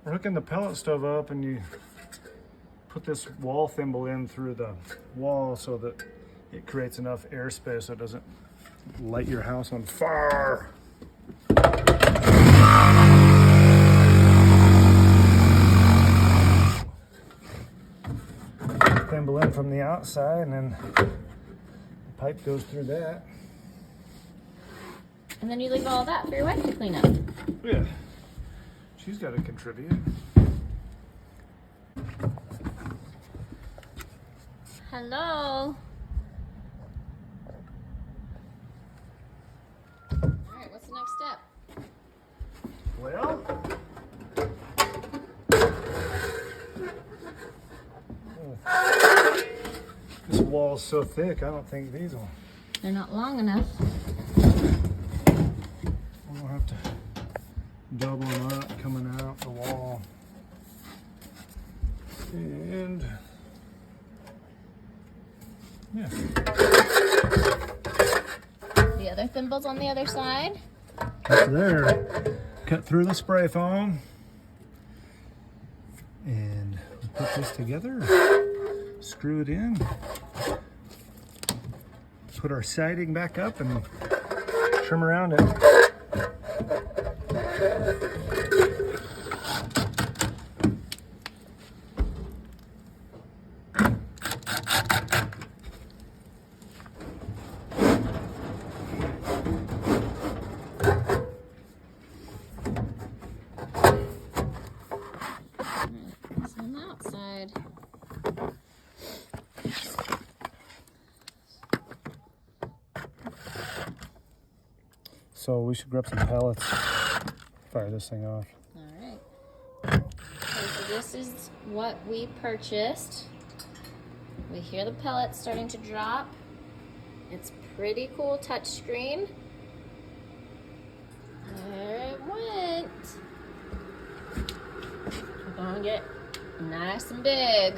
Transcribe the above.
we're hooking the pellet stove up, and you put this wall thimble in through the wall so that it creates enough airspace so it doesn't light your house on fire. Thimble in from the outside, and then the pipe goes through that. And then you leave all that for your wife to clean up. Yeah, she's got to contribute. Hello. All right, what's the next step? Well, this wall's so thick, I don't think these will. They're not long enough. We'll have to double them up coming out the wall. And yeah. The other thimbles on the other side. Up there, cut through the spray foam, and put this together, screw it in, put our siding back up, and trim around it. On the outside. So we should grab some pellets, fire this thing off. All right. Okay, so this is what we purchased. We hear the pellets starting to drop. It's pretty cool touchscreen. There it went. We're gonna get nice and big.